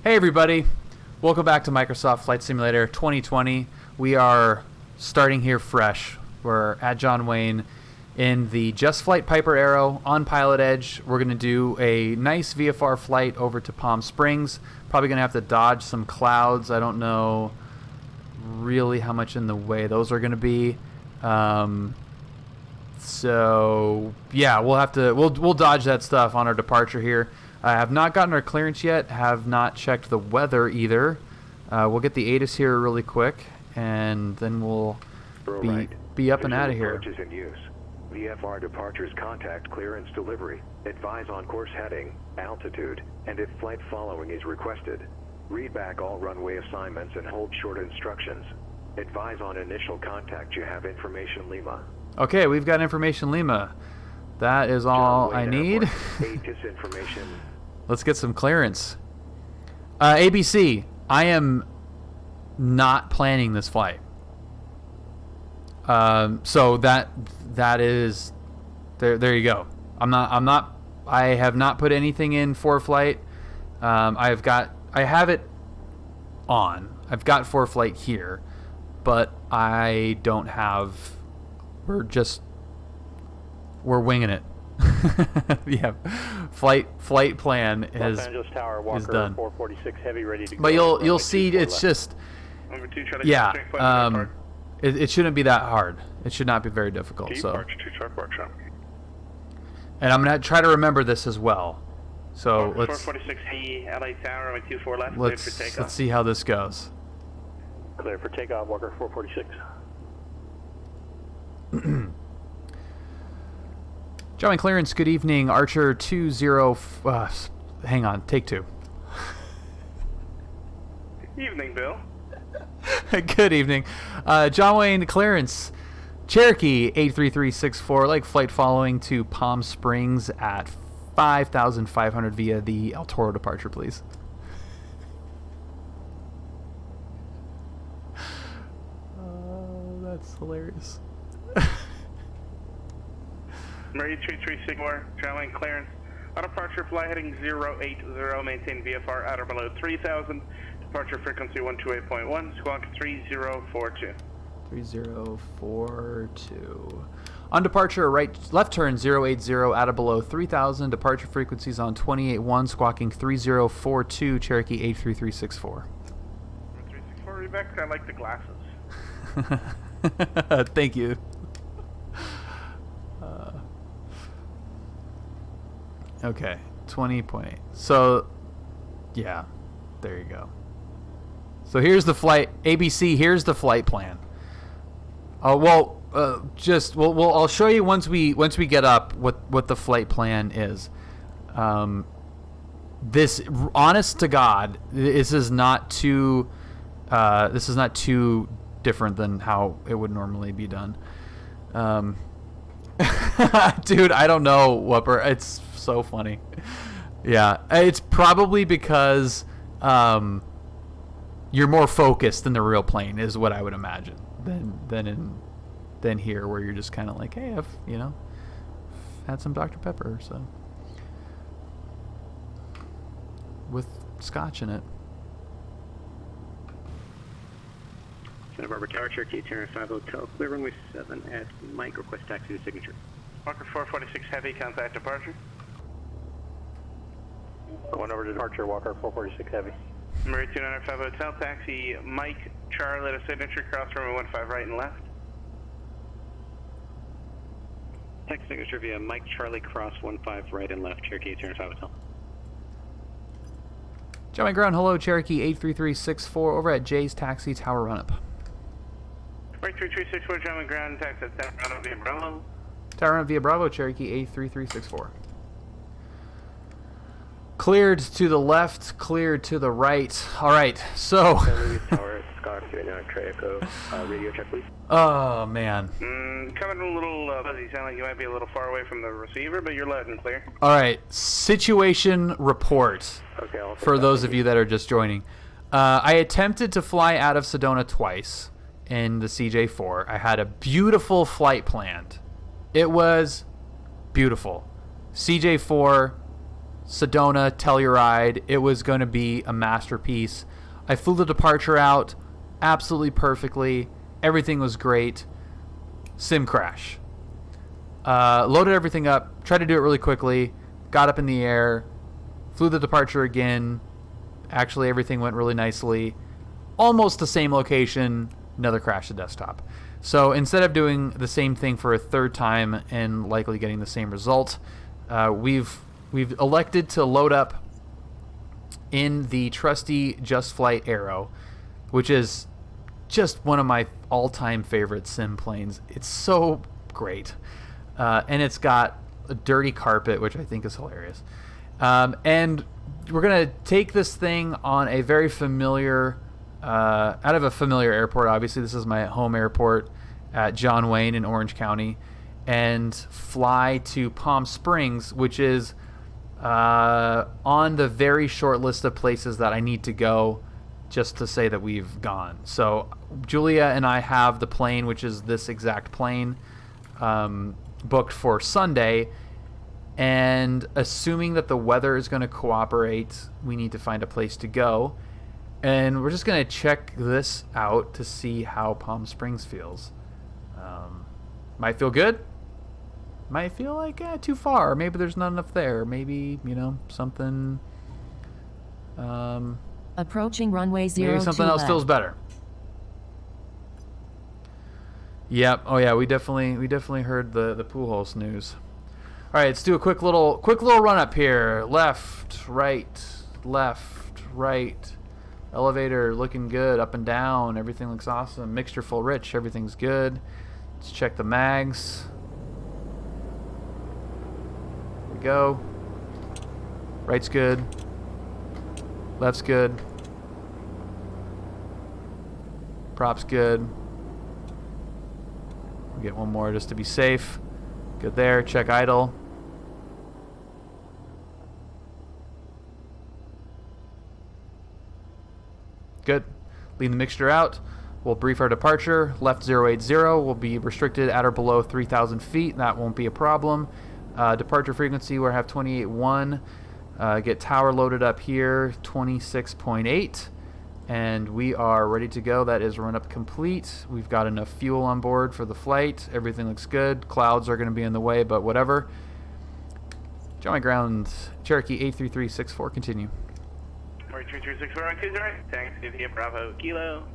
Hey everybody, welcome back to Microsoft Flight Simulator 2020. We are starting here fresh. We're at John Wayne in the JustFlight Piper Arrow on PilotEdge. We're going to do a nice VFR flight over to Palm Springs. Probably going to have to dodge some clouds. I don't know really how much in the way those are going to be. So yeah, we'll dodge that stuff on our departure here. I have not gotten our clearance yet, have not checked the weather either. We'll get the ATC here really quick, and then we'll be up and out of here. Approach is in use. VFR departures contact clearance delivery. Advise on course heading, altitude, and if flight following is requested. Read back all runway assignments and hold short instructions. Advise on initial contact. You have information Lima. Okay, we've got information Lima. That is all I need. ATC information. Let's get some clearance. ABC, I am not planning this flight. So that is there you go. I have not put anything in for flight. I have it on. I've got for flight here, but I don't have. We're winging it. Yeah, flight plan is done. 446 heavy, ready to go. But you'll see it's just it shouldn't be that hard. It should not be very difficult. So, and I'm gonna try to remember this as well. So let's 446 heavy, LA Tower, 24 left. Let's see how this goes. Clear for takeoff, Walker 446. John clearance, good evening. Archer 20, hang on, take two. Evening, Bill. Good evening. John Wayne clearance. Cherokee 83364, like flight following to Palm Springs at 5,500 via the El Toro departure, please. Oh, that's hilarious. Murray 3364, John clearance. On departure, fly heading 080, maintain VFR at or below 3,000. Departure frequency 128.1, squawk 3042. 3042. On departure, left turn 080, at or below 3,000. Departure frequencies on 28.1, squawking 3042, Cherokee 83364. 364, Rebecca, I like the glasses. Thank you. Okay, 20.8. So, yeah, there you go. So here's the flight. ABC, here's the flight plan. I'll show you once we get up what the flight plan is. This, honest to God, this is not too different than how it would normally be done. Dude, I don't know, Whooper. It's so funny. Yeah, it's probably because you're more focused in the real plane, is what I would imagine, than here, where you're just kind of like, hey, I've had some Dr. Pepper, so with scotch in it. Santa Barbara Tower, Cherokee, Terra 5 Hotel, clear runway 7 at Mike, request taxi to signature. Walker 446 heavy, contact departure. Going over to departure, Walker 446 heavy. Murray 295 Hotel, taxi Mike, Charlie to signature, cross runway 15 right and left. Taxi signature via Mike, Charlie, cross 15 right and left, Cherokee, Terra 5 Hotel. John ground, hello, Cherokee 83364, over at Jay's Taxi Tower Run-Up. Mike 3364, John ground, taxi at Tower Run-Up via Bravo. Tower Run-Up via Bravo, Cherokee 83364. Cleared to the left, cleared to the right. All right, so. Radio check, please. Oh, man. Coming a little fuzzy. Sound like you might be a little far away from the receiver, but you're loud and clear. All right, situation report. Okay, for those of you that are just joining. I attempted to fly out of Sedona twice in the CJ4. I had a beautiful flight planned. It was beautiful. CJ4 Sedona, Telluride. It was going to be a masterpiece. I flew the departure out absolutely perfectly. Everything was great. Sim crash. Loaded everything up, tried to do it really quickly, got up in the air, flew the departure again. Actually, everything went really nicely. Almost the same location, another crash to desktop. So instead of doing the same thing for a third time and likely getting the same result, we've elected to load up in the trusty JustFlight Aero, which is just one of my all-time favorite sim planes. It's so great. And it's got a dirty carpet, which I think is hilarious. And we're going to take this thing on a very familiar, out of a familiar airport. Obviously, this is my home airport at John Wayne in Orange County, and fly to Palm Springs, which is on the very short list of places that I need to go just to say that we've gone. So Julia and I have the plane, which is this exact plane, booked for Sunday, and assuming that the weather is going to cooperate, we need to find a place to go, and we're just going to check this out to see how Palm Springs feels. Might feel good, might feel like too far, maybe there's not enough there, maybe something approaching runway 02 maybe something else left. feels better. Yep. Oh yeah, we definitely heard the Pujols news. All right, let's do a quick little run up here. Left, right. Elevator looking good, up and down. Everything looks awesome. Mixture full rich. Everything's good. Let's check the mags. Here we go. Right's good. Left's good. Prop's good. Get one more just to be safe. Good there. Check idle. Good. Lead the mixture out. We'll brief our departure. Left 080 will be restricted at or below 3,000 feet. That won't be a problem. Departure frequency, we'll have 28.1. Get tower loaded up here, 26.8. And we are ready to go. That is run up complete. We've got enough fuel on board for the flight. Everything looks good. Clouds are going to be in the way, but whatever. Join my ground. Cherokee 83364. Continue. 83364 on 20 right. Thanks. Bravo Kilo.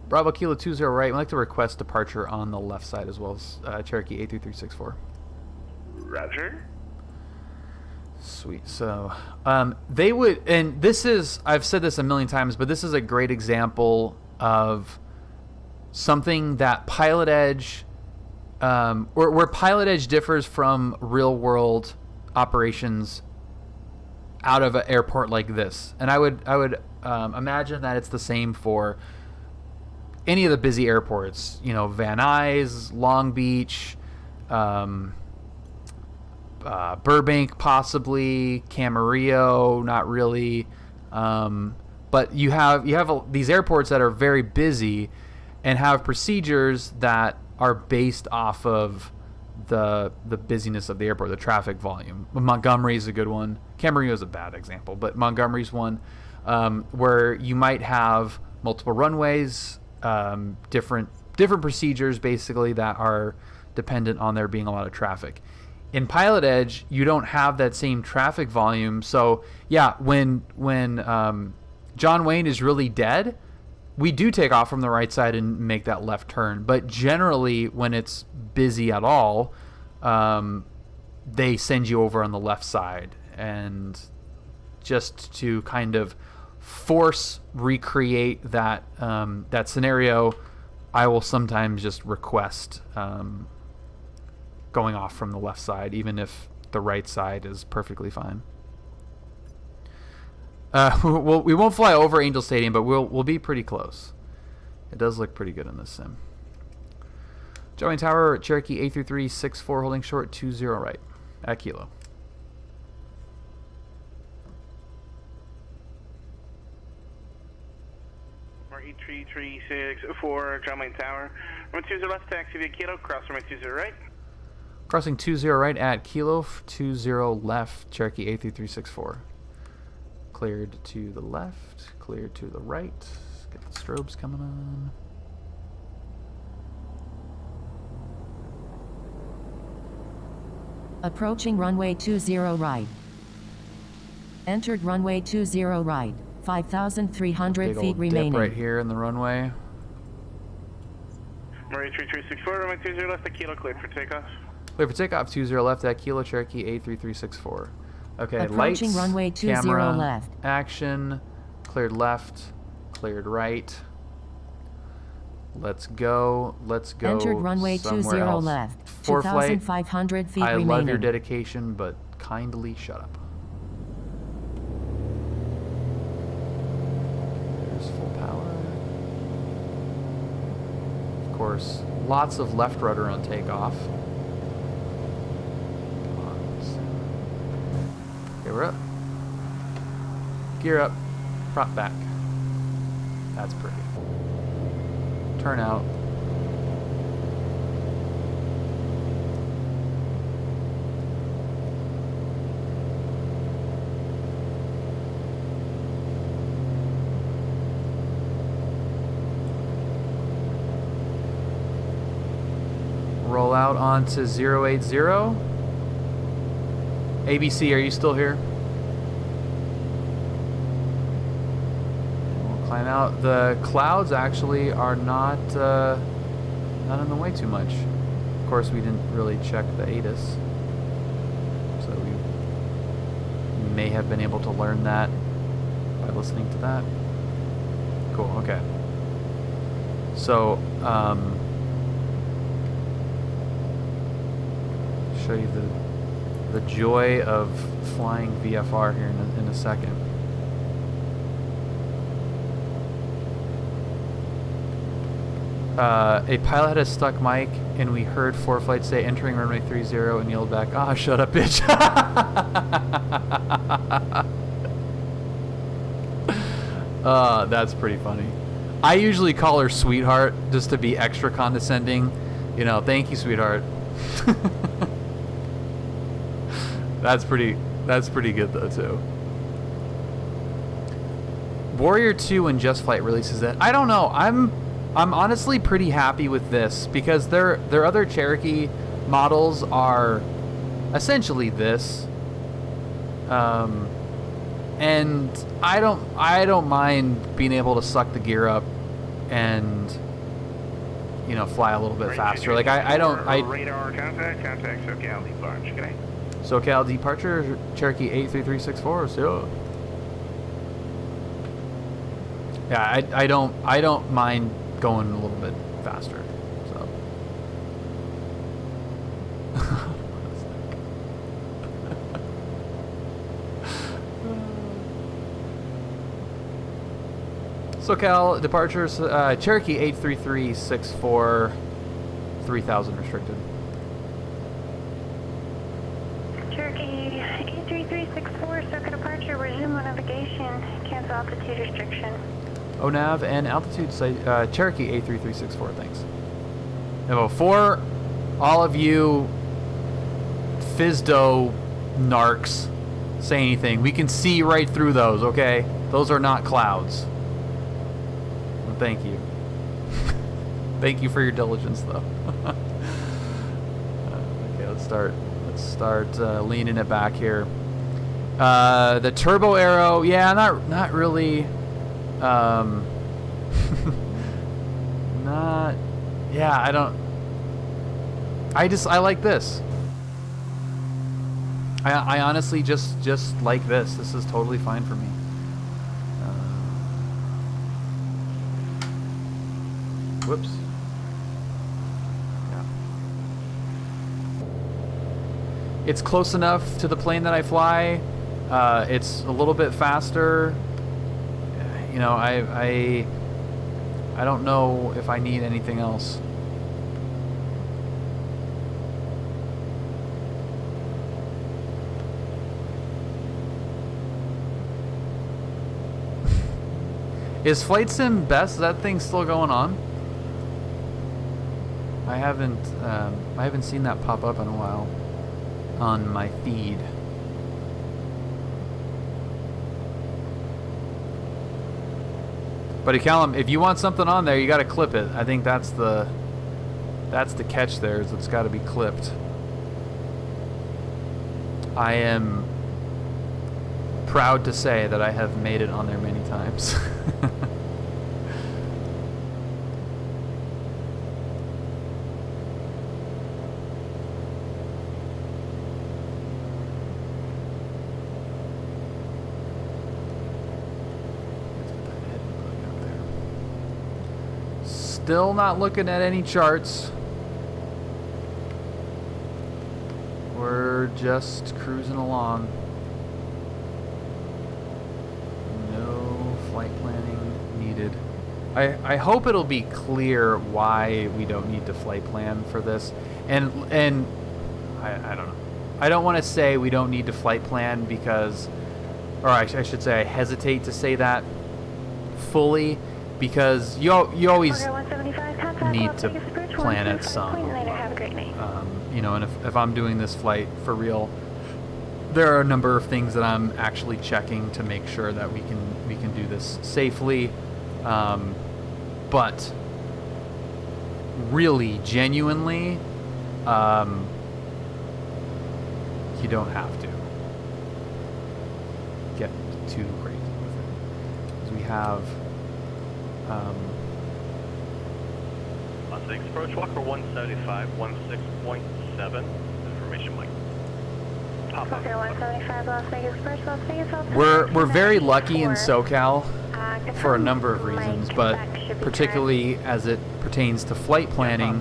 Bravo Kilo 20 right. We'd like to request departure on the left side as well as Cherokee 83364. Roger. Sweet. So they would, and this is, I've said this a million times, but this is a great example of something that PilotEdge, where PilotEdge differs from real world operations out of an airport like this. And I would imagine that it's the same for any of the busy airports, Van Nuys, Long Beach, Burbank possibly, Camarillo, not really, but you have these airports that are very busy and have procedures that are based off of the busyness of the airport, the traffic volume. Montgomery is a good one. Camarillo is a bad example, but Montgomery's one, where you might have multiple runways, different procedures basically that are dependent on there being a lot of traffic. In PilotEdge, you don't have that same traffic volume. So yeah, when John Wayne is really dead, we do take off from the right side and make that left turn. But generally, when it's busy at all, they send you over on the left side. And just to kind of force recreate that that scenario, I will sometimes just request going off from the left side, even if the right side is perfectly fine. We won't fly over Angel Stadium, but we'll be pretty close. It does look pretty good in this sim. Join tower, Cherokee 83364, holding short 20 right at Kilo. Or 83364, John Wayne Tower. Runway 20 left, taxi via Kilo, cross runway 20 right. Crossing 20 right at Kilo 20 left, Cherokee A3364. Cleared to the left, cleared to the right. Let's get the strobes coming on. Approaching runway 20 right. Entered runway 20 right. 5,300 Big feet old remaining. dip right here in the runway. Murray 3364, runway 20 left, the Kilo cleared for takeoff. Clear for takeoff 20 left at Kilo Cherokee A3364. Okay, Approaching lights, runway 20 camera, left. action, cleared left, cleared right. Let's go. Let's go. Entered runway 20 somewhere else. left. For flight, 2,500 feet I remaining. love your dedication, but kindly shut up. There's full power. Of course, lots of left rudder on takeoff. Come on. Okay, we're up. Gear up. Prop back. That's pretty. Turn out. Roll out onto 080. ABC, are you still here? We'll climb out. The clouds actually are not in the way too much. Of course, we didn't really check the ATIS, so we may have been able to learn that by listening to that. Cool. Okay. So, show you the joy of flying VFR here in a second. A pilot had a stuck mic, and we heard ForeFlight say entering runway 30 and yelled back, "Ah, shut up, bitch." That's pretty funny. I usually call her sweetheart just to be extra condescending. You know, thank you, sweetheart. That's pretty good though too. Warrior 2 and JustFlight releases it. I don't know. I'm honestly pretty happy with this because their other Cherokee models are essentially this. And I don't mind being able to suck the gear up and fly a little bit faster. Like radar contact SoCal departure. Okay. SoCal departure, Cherokee 83364. So yeah, I don't mind going a little bit faster. So SoCal departures, Cherokee 83364, 3000 restricted. Cherokee 83364, circuit departure, resume on navigation, cancel altitude restriction. ONAV and altitude say Cherokee 83364, thanks. Now, before all of you FISDO narcs say anything, we can see right through those, okay? Those are not clouds. Well, thank you. Thank you for your diligence, though. Okay, let's start leaning it back here. The turbo arrow, yeah, not really. Not, yeah, I like this. I honestly just like this. This is totally fine for me. Whoops. Yeah. It's close enough to the plane that I fly. It's a little bit faster. I don't know if I need anything else. Is Flight Sim best? Is that thing still going on? I haven't seen that pop up in a while on my feed. But Callum, if you want something on there, you got to clip it. I think that's the catch there, is it's got to be clipped. I am proud to say that I have made it on there many times. Still not looking at any charts. We're just cruising along. No flight planning needed. I hope it'll be clear why we don't need to flight plan for this. And I don't know. I don't want to say we don't need to flight plan because, or I should say I hesitate to say that fully, because you always need to plan it some. You know, and if I'm doing this flight for real, there are a number of things that I'm actually checking to make sure that we can do this safely. But really, genuinely, you don't have to get too crazy with it, because we have. Las Vegas approach, Walker 175, 16.7, information mic. Pop up. 175, Las Vegas approach, Las Vegas Altimeter. We're very lucky in SoCal for a number of reasons, but particularly as it pertains to flight planning,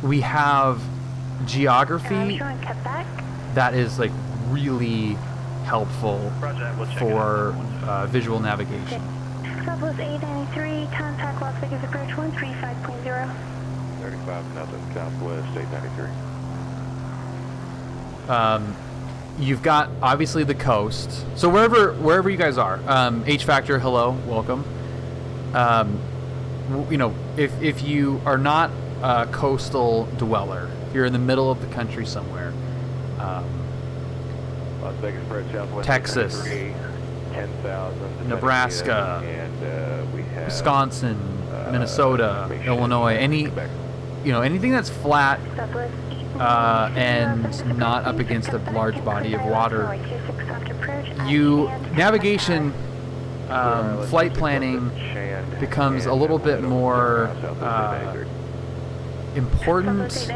we have geography that is like really helpful for visual navigation. Southwest 893, contact Las Vegas approach 135.0. 35 nothing, Southwest 893. You've got obviously the coast. So wherever you guys are, H Factor, hello, welcome. You know, if you are not a coastal dweller, if you're in the middle of the country somewhere, Las Vegas approach Southwest Texas, 10,000, Nebraska, and we have Wisconsin, Minnesota, Illinois, anything that's flat and not up against a large body of water, navigation, flight planning becomes a little bit more important,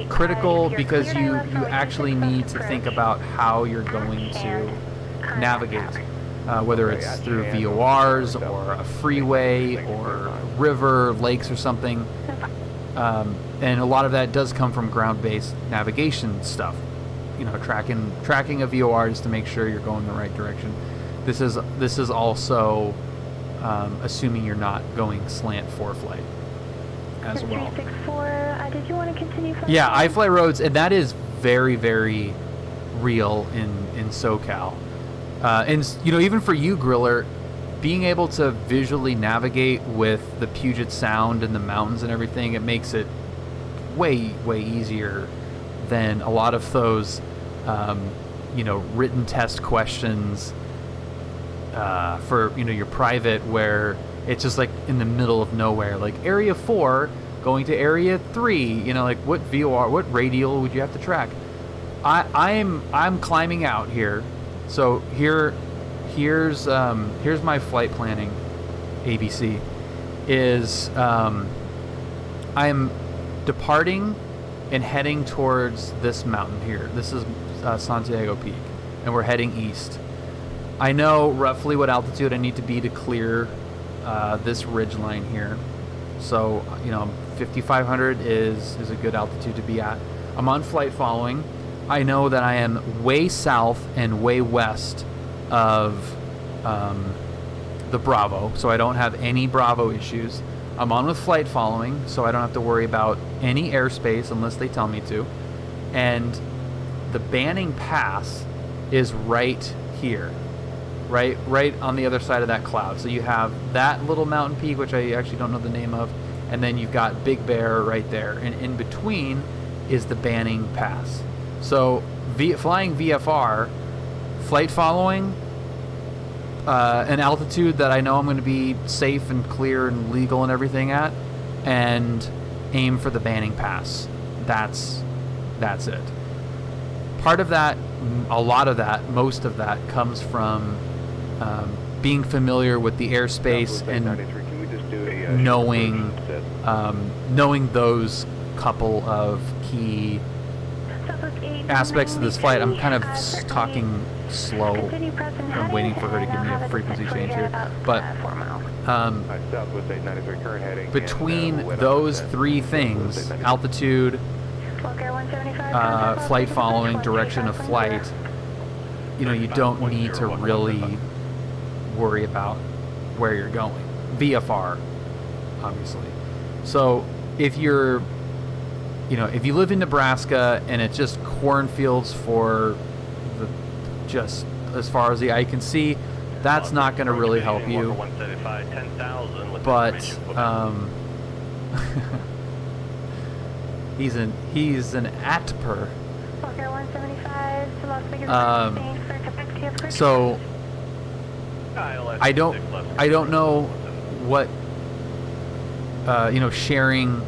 critical, because you actually need to think about how you're going to navigate, whether it's through VORs or a freeway or a river, lakes or something. And a lot of that does come from ground-based navigation stuff. You know, tracking of VORs to make sure you're going the right direction. This is also assuming you're not going slant for flight as well. 364, did you want to continue? Yeah, I fly roads, and that is very, very real in SoCal. And you know, even for you, Griller, being able to visually navigate with the Puget Sound and the mountains and everything, it makes it way, way easier than a lot of those, you know, written test questions for, you know, your private, where it's just like in the middle of nowhere, like Area 4 going to Area 3, you know, like what VOR, what radial would you have to track? I'm climbing out here, so here's my flight planning. ABC is I'm departing and heading towards this mountain here. This is Santiago Peak, and we're heading east. I know roughly what altitude I need to be to clear this ridge line here. So, you know, 5,500 is a good altitude to be at. I'm on flight following. I know that I am way south and way west of the Bravo, so I don't have any Bravo issues. I'm on with flight following, so I don't have to worry about any airspace unless they tell me to. And the Banning Pass is right here, right on the other side of that cloud. So you have that little mountain peak, which I actually don't know the name of, and then you've got Big Bear right there, and in between is the Banning Pass. So flying VFR, flight following, an altitude that I know I'm going to be safe and clear and legal and everything at, and aim for the Banning Pass. That's it. Part of that, a lot of that, most of that comes from being familiar with the airspace and knowing those couple of key aspects of this flight. I'm kind of talking slow. I'm waiting for her to give me a frequency change here. But between those three things, altitude, flight following, direction of flight, you don't need to really worry about where you're going. VFR, obviously. So if you're, if you live in Nebraska and it's just cornfields for just as far as the eye can see, that's not going to really help you. But he's an ATPER. So I don't know what sharing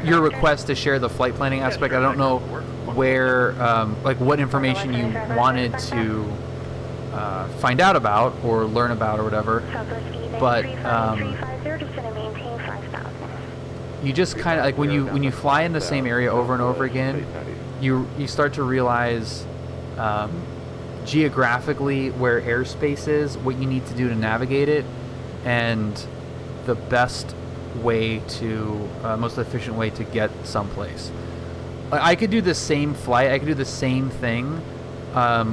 your request to share the flight planning aspect. I don't know where what information you wanted to find out about or learn about or whatever, but you just kind of when you fly in the same area over and over again, you start to realize geographically where airspace is, what you need to do to navigate it, and the best way to most efficient way to get someplace. I could do the same flight, I could do the same thing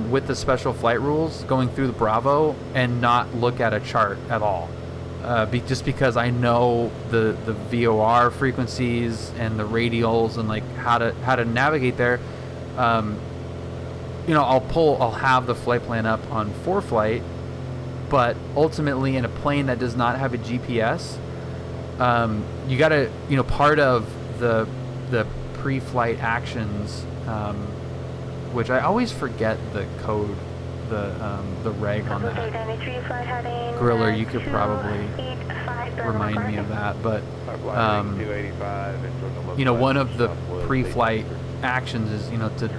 with the special flight rules going through the Bravo and not look at a chart at all, just because I know the VOR frequencies and the radials and how to navigate there. I'll have the flight plan up on ForeFlight, but ultimately in a plane that does not have a GPS, you gotta, part of the pre-flight actions, which I always forget the code, the reg on that. Griller, you could probably remind me of that, but one of the pre-flight actions is to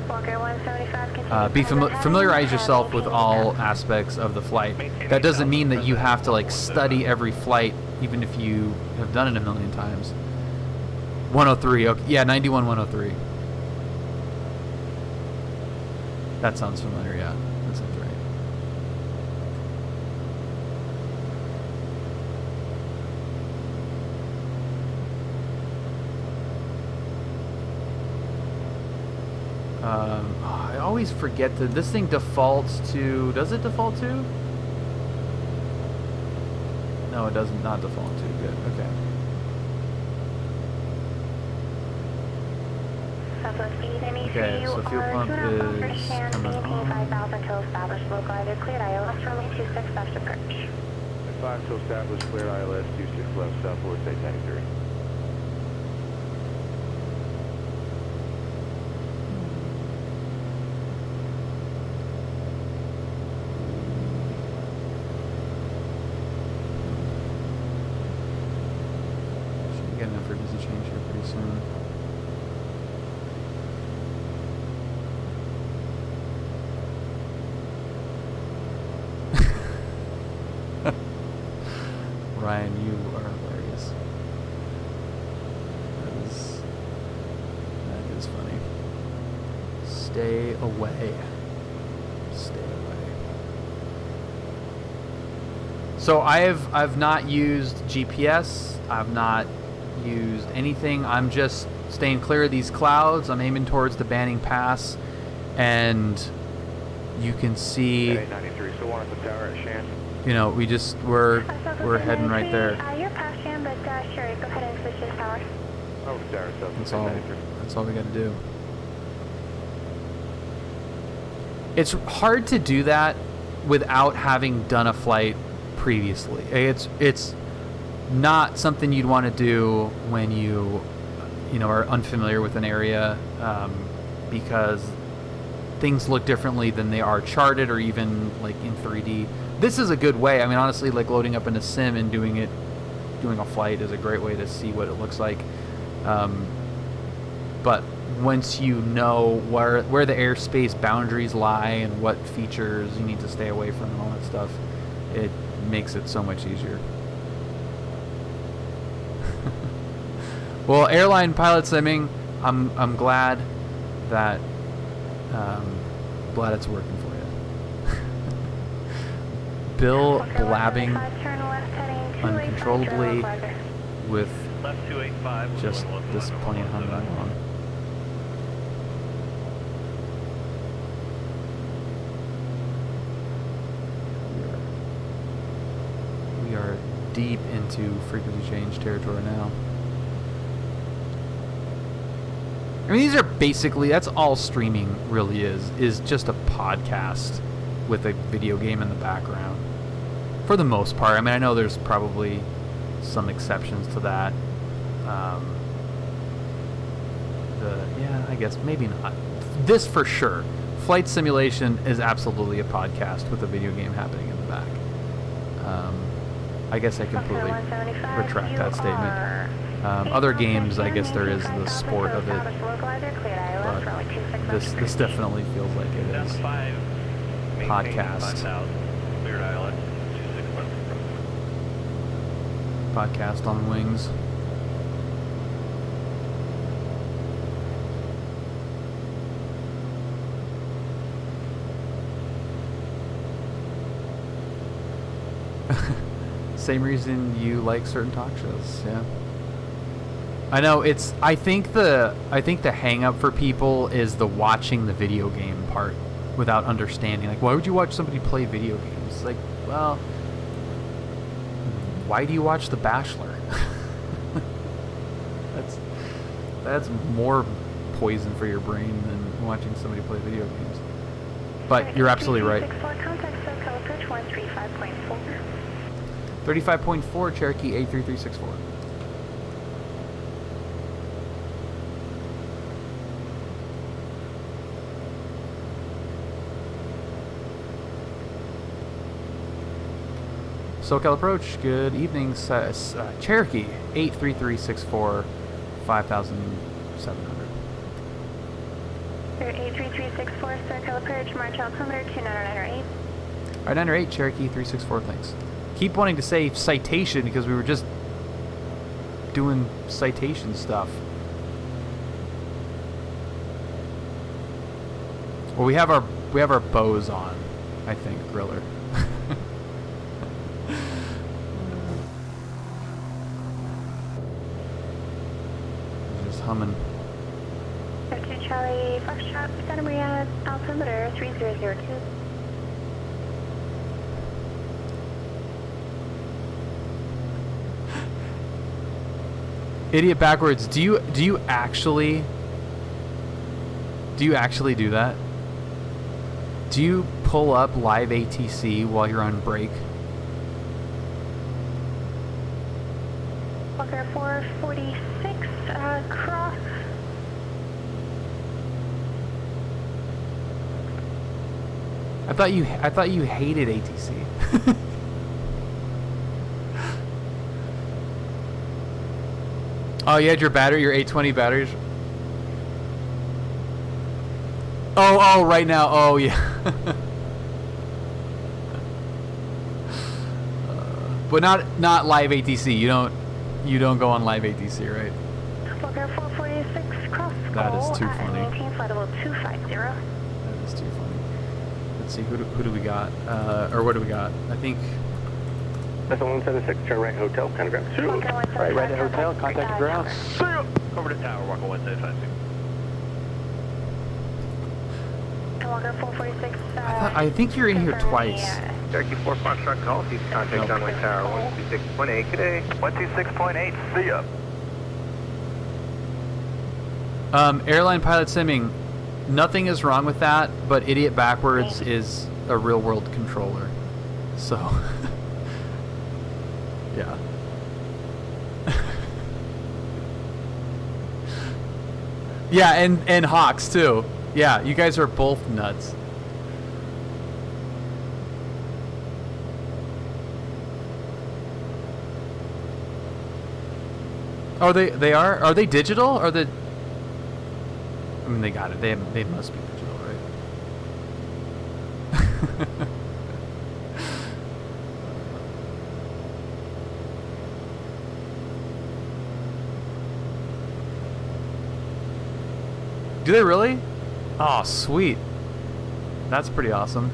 familiarize yourself with all aspects of the flight. That doesn't mean that you have to study every flight, even if you have done it a million times. 103, okay, yeah, 91 103. That sounds familiar, yeah. That sounds right. I always forget that this thing defaults to. Does it default to? No, it does not default to. Good. Okay. Okay, so fuel pump is coming on. 5,000 till established, local either cleared ILS, runway 26 left approach. 5 till established, cleared ILS, 26 left, south forward, state 93. Should get an frequency change here pretty soon. Ryan, you are hilarious. That is funny. Stay away. Stay away. So I've not used GPS. I've not used anything. I'm just staying clear of these clouds. I'm aiming towards the Banning Pass, and you can see. 93, still one at the tower at Shan. We're heading right there. You're past Shan, but sure, go ahead and switch to the tower. Oh, tower, That's all we got to do. It's hard to do that without having done a flight previously. It's not something you'd want to do when you know, are unfamiliar with an area, because things look differently than they are charted or even like in 3D. This is a good way. I mean, honestly, like loading up in a sim and doing a flight is a great way to see what it looks like. But once you know where the airspace boundaries lie and what features you need to stay away from and all that stuff, it makes it so much easier. Well, airline pilot simming, I'm glad that glad it's working for you. Bill blabbing uncontrollably with Left 285. just this plane humming along. We are deep into frequency change territory now. I mean, these are basically, that's all streaming really is just a podcast with a video game in the background. For the most part. I mean, I know there's probably some exceptions to that. Yeah, I guess maybe not. This for sure. Flight simulation is absolutely a podcast with a video game happening in the back. I guess I completely retract that statement. Other games, I guess there is the sport of it, but this definitely feels like it is podcast. Podcast on wings. Same reason you like certain talk shows, yeah. I know I think the hang up for people is the watching the video game part without understanding. Like, why would you watch somebody play video games? Like, well, why do you watch The Bachelor? that's more poison for your brain than watching somebody play video games. But you're absolutely right. 35.4 Cherokee 83364. SoCal approach. Good evening, Cherokee 83364 5700. 83364 SoCal approach. March altimeter 29908. All right, 908 Cherokee 364. Thanks. Keep wanting to say citation because we were just doing citation stuff. Well, we have our bows on, I think, Griller. Just humming. 52 Charlie Foxtrot, Santa Maria, altimeter 3002. Idiot backwards. Do you actually do that? Do you pull up live ATC while you're on break? Walker 446, cross. I thought you hated ATC. Oh, you had your 820 batteries? Oh, right now. Oh, yeah. But not live ATC. You don't go on live ATC, right? Walker 446, cross. That is too funny. Maintain flight level 250. That is too funny. Let's see, who do we got? Or what do we got? I think... That's 176, turn right hotel, kind of ground. Right at hotel, contact ground. Over to tower, Walker 175. Walker 446. I think you're in here twice. Cherokee 4 Foxtrot call, please contact runway tower 126.8. Good day. 126.8, see ya. Airline pilot simming. Nothing is wrong with that, but Idiot Backwards is a real world controller. So, yeah. Yeah, and Hawks too. Yeah, you guys are both nuts. Oh, they are? Are they digital? Are they? I mean, they got it. They must be digital, right? Do they really? Oh, sweet. That's pretty awesome.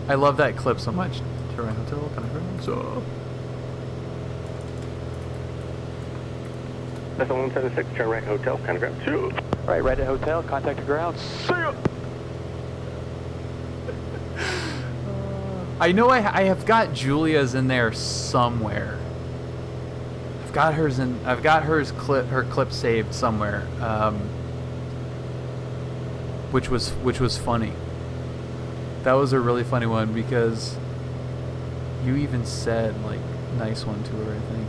I love that clip so much. Turin Hotel, kind of so. That's 176, Turn Hotel, kind of 2. Right, right at hotel, contact the ground. See ya! I know I have got Julia's in there somewhere. I've got hers in. I've got her clip saved somewhere. Which was funny. That was a really funny one because you even said like nice one to her, I think.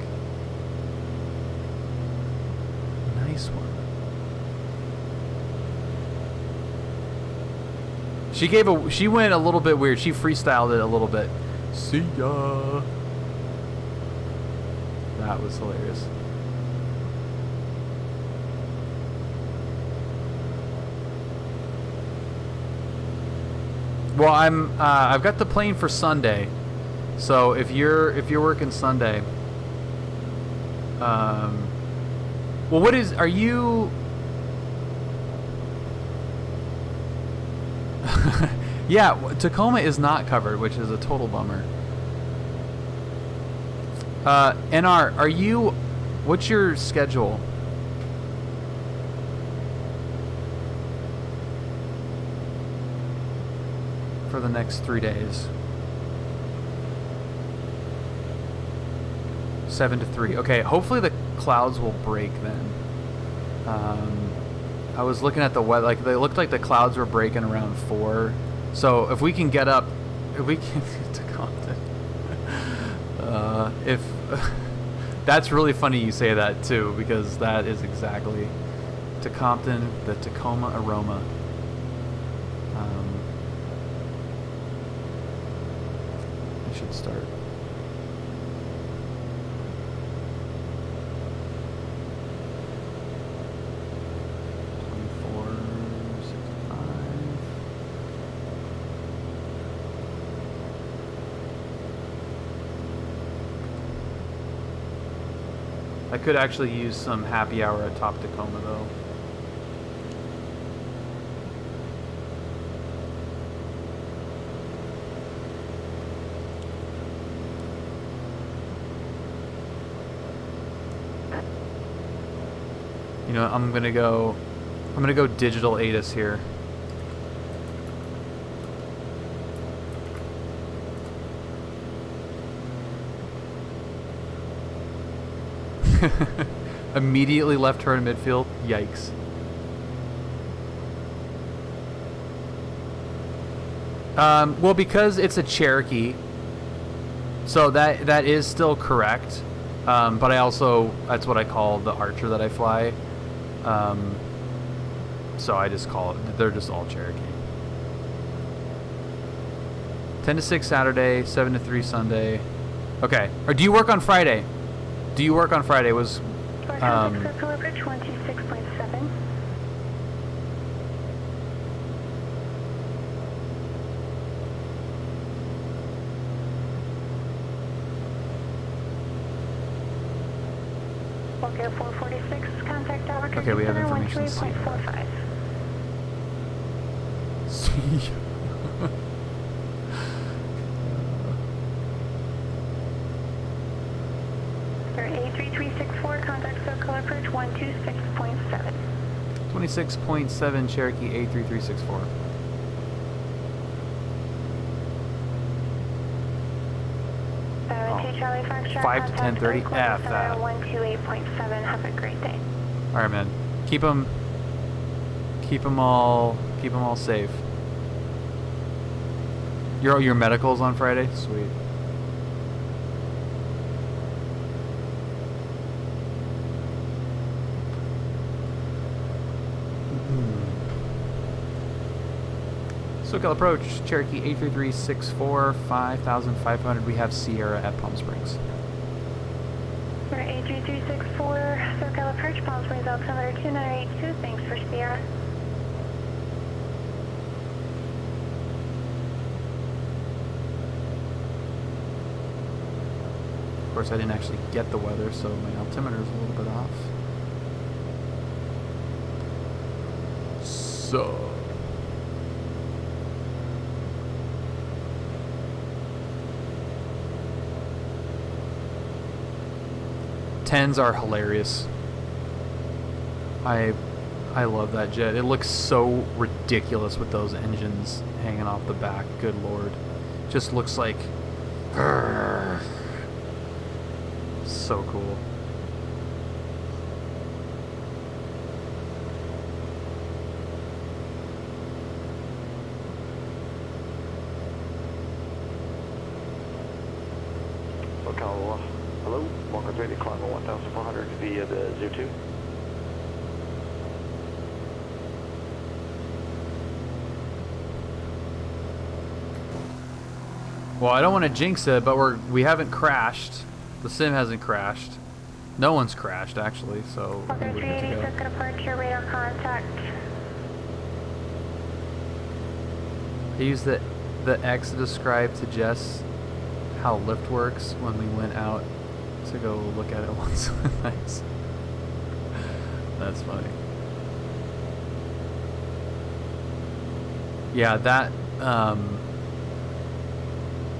Nice one. She went a little bit weird. She freestyled it a little bit. See ya. That was hilarious. Well, I've got the plane for Sunday, so if you're working Sunday, well, are you? Yeah, Tacoma is not covered, which is a total bummer. NR, are you? What's your schedule? For the next 3 days. 7 to 3. Okay, hopefully the clouds will break then. I was looking at the weather, like they looked like the clouds were breaking around 4. So if we can get up, if we can get to Compton, if that's really funny you say that too, because that is exactly to Compton, the Tacoma aroma. I should start. I could actually use some happy hour at Top Tacoma though. You know, I'm gonna go digital ATIS here. Immediately left her in midfield. Yikes. Well, because it's a Cherokee, so that is still correct. But I also, that's what I call the Archer that I fly. So I just call it, they're just all Cherokee. 10 to 6 Saturday, 7 to 3 Sunday. Okay. Or do you work on Friday? Do you work on Friday? Was Bridge 126.7. Bulk Air 446, contact Albuquerque. Okay, we have Center, information. 128.45. See. A3364, contact Sokola Bridge 126.7. 26.7 Cherokee A3364. Charlie Foxtrot, 5 to contact 10:30. Oakland F Center, that. 128.7. Have a great day. All right, man. Keep them all safe. Your medical's on Friday? Sweet. SoCal approach, Cherokee 83364, 5500. We have Sierra at Palm Springs. For 83364, SoCal approach, Palm Springs, altimeter 2982, thanks for Sierra. Of course, I didn't actually get the weather, so my altimeter is a little bit off. So... Tens are hilarious. I love that jet. It looks so ridiculous with those engines hanging off the back. Good lord. Just looks like... So cool. SoCal, hello, Walker 3, climb 1,400 via the Zoo 2. Well, I don't want to jinx it, but we haven't crashed. The sim hasn't crashed. No one's crashed, actually, so I Walker think we're good to 380, go. SoCal departure, radar contact. I used the X to describe to Jess how lift works when we went out to go look at it once. Nice. That's funny. Yeah, that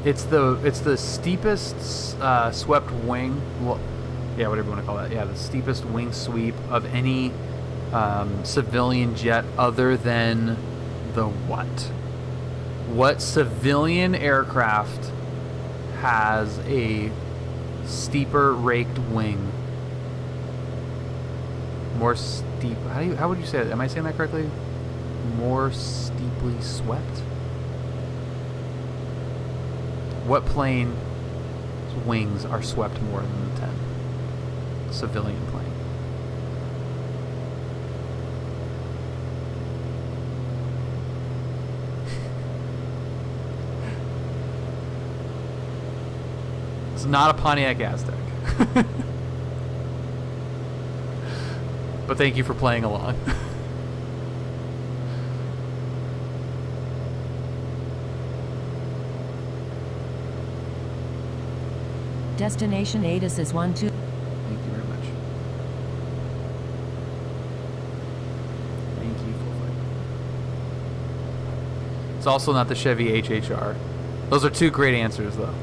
it's the steepest swept wing. Well, yeah, whatever you want to call that. Yeah, the steepest wing sweep of any civilian jet other than the what? What civilian aircraft has a steeper raked wing? More steep. How would you say that? Am I saying that correctly? More steeply swept? What plane's wings are swept more than the 10? Civilian plane. It's not a Pontiac Aztec. But thank you for playing along. Destination ATIS is 12. Thank you very much. Thank you, full flight. It's also not the Chevy HHR. Those are two great answers, though.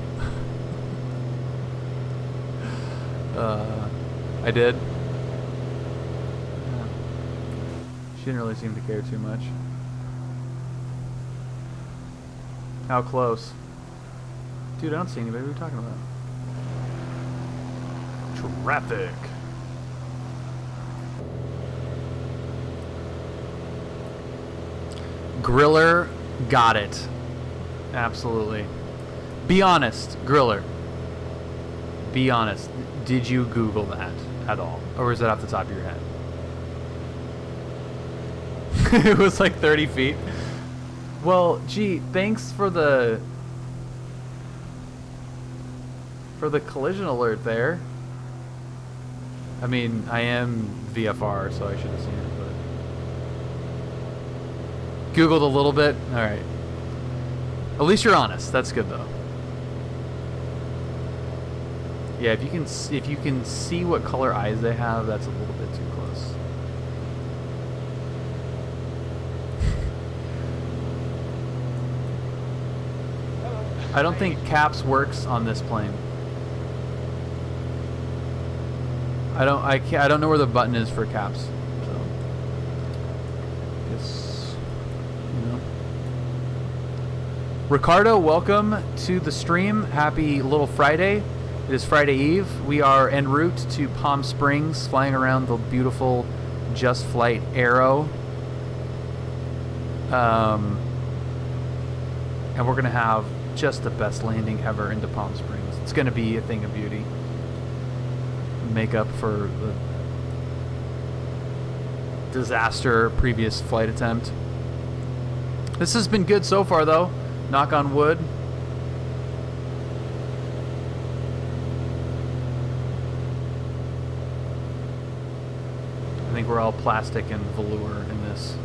I did. She didn't really seem to care too much. How close? Dude, I don't see anybody. What are you talking about? Traffic. Griller got it. Absolutely. Be honest, Griller. Be honest. Did you Google that at all? Or is that off the top of your head? It was like 30 feet. Well, gee, thanks for the collision alert there. I mean, I am VFR, so I should have seen it, but Googled a little bit. All right. At least you're honest. That's good, though. Yeah, if you can see what color eyes they have, that's a little bit too close. I don't think caps works on this plane. I don't know where the button is for caps. So guess, you know. Ricardo, welcome to the stream. Happy little Friday. It is Friday Eve. We are en route to Palm Springs, flying around the beautiful JustFlight Aero. And we're going to have just the best landing ever into Palm Springs. It's going to be a thing of beauty. Make up for the disaster previous flight attempt. This has been good so far, though. Knock on wood. I think we're all plastic and velour in this.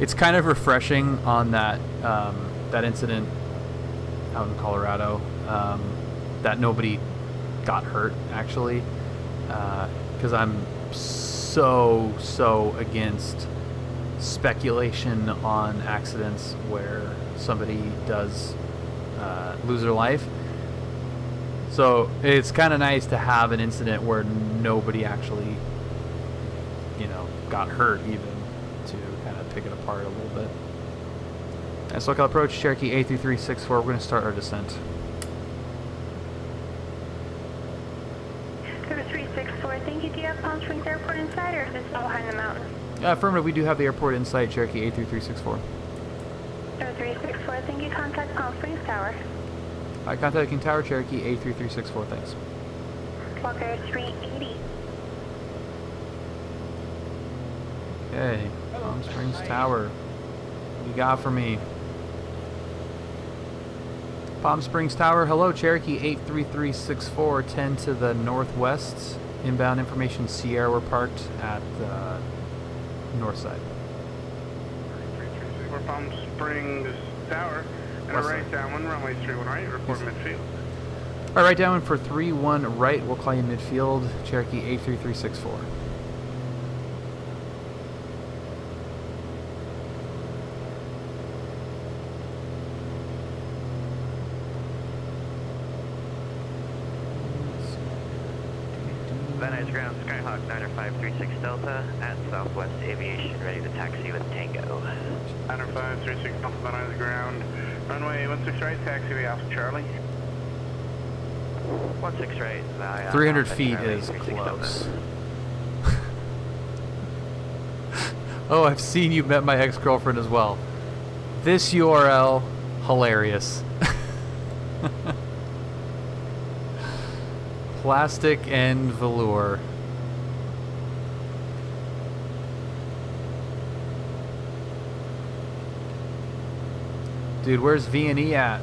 It's kind of refreshing on that that incident out in Colorado that nobody got hurt, actually, because I'm so against speculation on accidents where somebody does lose their life. So it's kind of nice to have an incident where nobody actually, you know, got hurt, even, to kind of pick it apart a little bit. And so I'll approach Cherokee A3364. We're going to start our descent. 364, thank you. Do you have Palm Springs Airport in sight, or is this all behind the mountain? Affirmative, we do have the airport in sight, Cherokee A3364. 364, thank you. Contact Palm Springs Tower. Contacting Tower, Cherokee A3364, thanks. Walker 380. Okay, Palm Springs Tower. What do you got for me? Palm Springs Tower, hello, Cherokee 83364, 10 to the northwest. Inbound information, Sierra, we're parked at the north side. 334 Palm Springs Tower, and a right downwind, runway 31 right, report midfield. Alright, right downwind for 31 right, we'll call you midfield, Cherokee 83364. Van Nuys ground, Skyhawk 9536 Delta at Southwest Aviation, ready to taxi with Tango. 9536 Delta, Van Nuys ground, runway 16 right, taxi way Alpha Charlie. 16 right. 300 feet is close. Oh, I've seen you met my ex-girlfriend as well. This URL, hilarious. Plastic and velour. Dude, where's V&E at?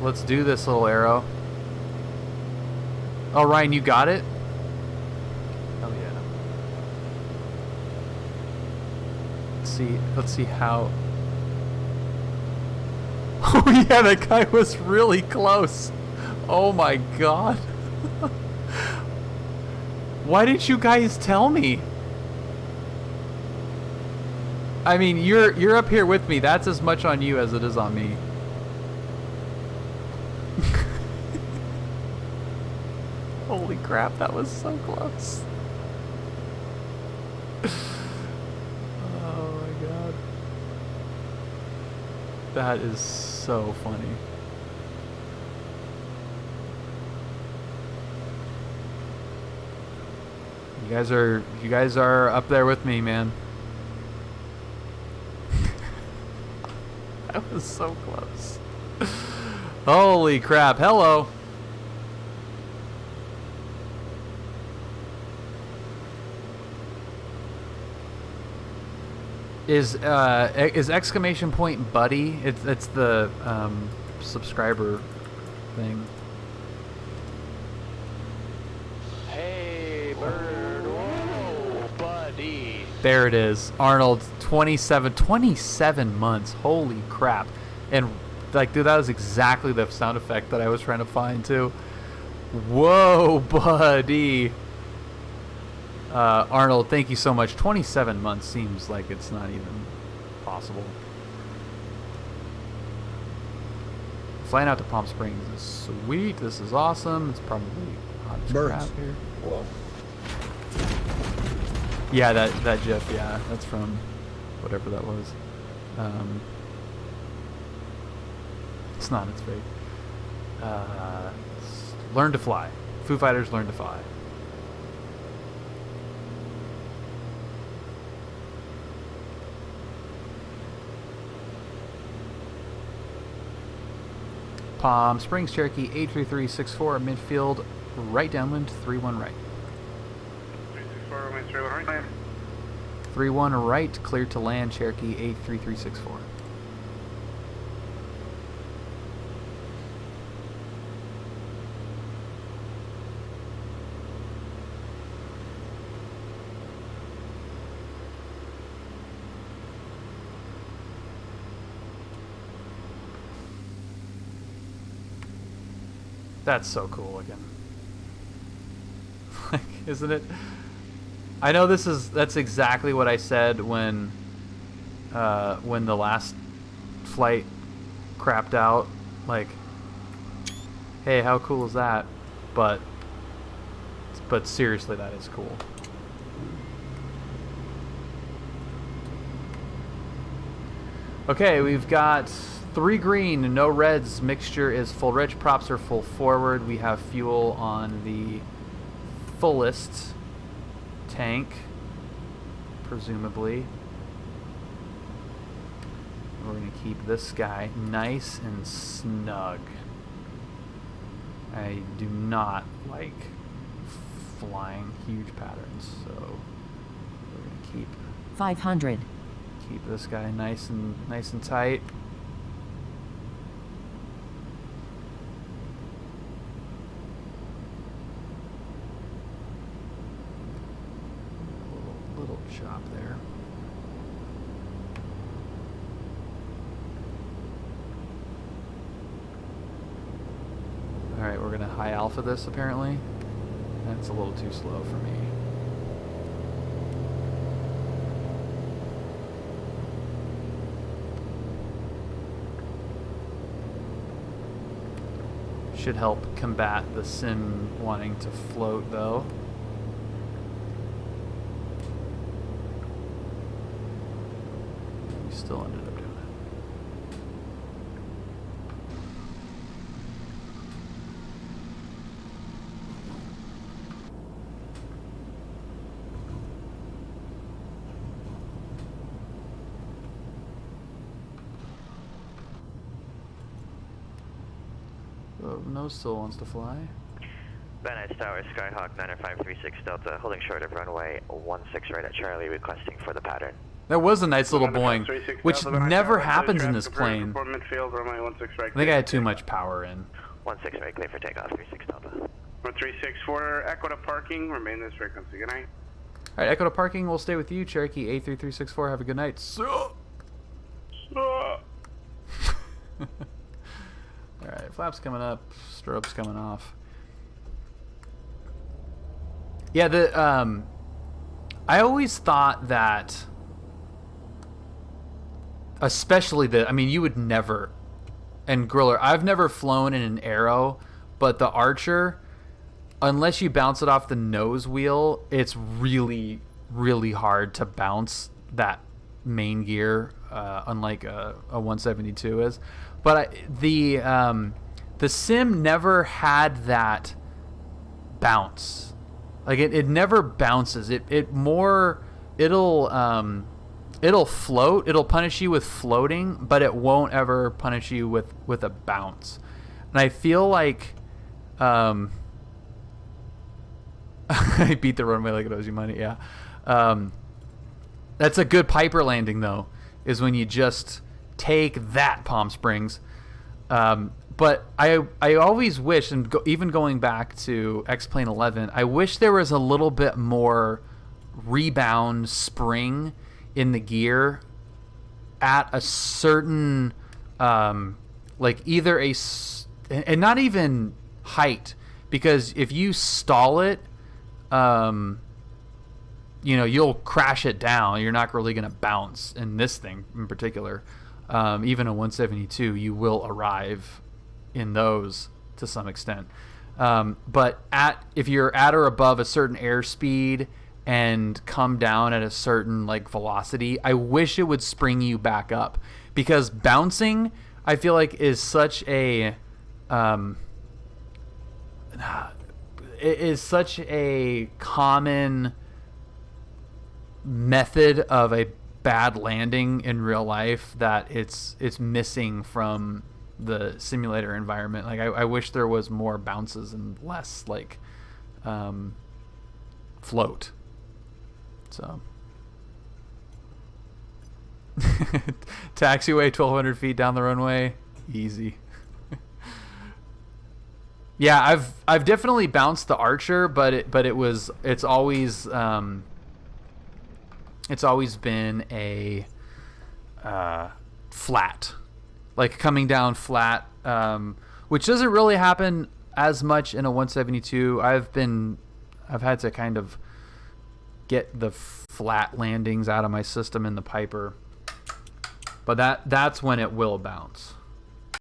Let's do this, little arrow. Oh, Ryan, you got it? Oh yeah. Let's see how. Oh yeah, that guy was really close. Oh my god. Why didn't you guys tell me? I mean, you're up here with me. That's as much on you as it is on me. Holy crap, that was so close. Oh my god. That is so funny. You guys are up there with me, man. That was so close. Holy crap. Hello. Is exclamation point buddy? It's the subscriber thing. Hey, bird. Whoa, buddy. There it is. Arnold, 27 months. Holy crap. And like, dude, that was exactly the sound effect that I was trying to find too. Whoa, buddy. Arnold, thank you so much. 27 months seems like it's not even possible. Flying out to Palm Springs is sweet. This is awesome. It's probably hot as crap here. Whoa. Yeah, that GIF, yeah, that's from whatever that was. It's not, it's fake. Learn to Fly. Foo Fighters Learn to Fly. Palm Springs, Cherokee 83364, midfield, right downwind, 31 right. 364, remain 31 right. 31 right, cleared to land, Cherokee 83364. That's so cool looking. Like, isn't it? I know that's exactly what I said when the last flight crapped out. Like, hey, how cool is that? But seriously, that is cool. Okay, we've got 3 green, no reds. Mixture is full rich. Props are full forward. We have fuel on the fullest tank, presumably. We're going to keep this guy nice and snug. I do not like flying huge patterns, so we're going to keep 500. Keep this guy nice and tight. Little chop there. All right, we're gonna high alpha this apparently. That's a little too slow for me. Should help combat the sim wanting to float though. We still ended up doing it. No still wants to fly. Van Nuys Tower, Skyhawk 9536 Delta, holding short of runway 16 right at Charlie, requesting for the pattern. That was a nice little boing, which never happens in this plane. I think I had too much power in. 16 right, clear for takeoff, 36 Delta. 1364, Echo to parking, remain this frequency. Good night. All right, Echo to parking. We'll stay with you, Cherokee 83364. Have a good night. All right, flaps coming up, strobes coming off. Yeah, I always thought that, especially I mean, you would never, and Griller, I've never flown in an Arrow, but the Archer, unless you bounce it off the nose wheel, it's really, really hard to bounce that main gear, unlike a 172 is. But the sim never had that bounce. Like it never bounces. It'll float. It'll punish you with floating, but it won't ever punish you with a bounce. And I feel like I beat the runway like it owes you money. Yeah, that's a good Piper landing though. Is when you just take that, Palm Springs. But I always wish, and even going back to X-Plane 11, I wish there was a little bit more rebound spring in the gear at a certain, like either and not even height, because if you stall it, you'll crash it down. You're not really going to bounce in this thing in particular. Even a 172, you will arrive in those to some extent. But if you're at or above a certain airspeed and come down at a certain like velocity, I wish it would spring you back up, because bouncing, I feel like, is such a common method of a bad landing in real life that it's missing from the simulator environment. Like I wish there was more bounces and less like float. So taxiway 1,200 feet down the runway, easy. Yeah, I've definitely bounced the Archer, but it's always been a flat, like coming down flat, which doesn't really happen as much in a 172. I've had to kind of get the flat landings out of my system in the Piper, but that's when it will bounce.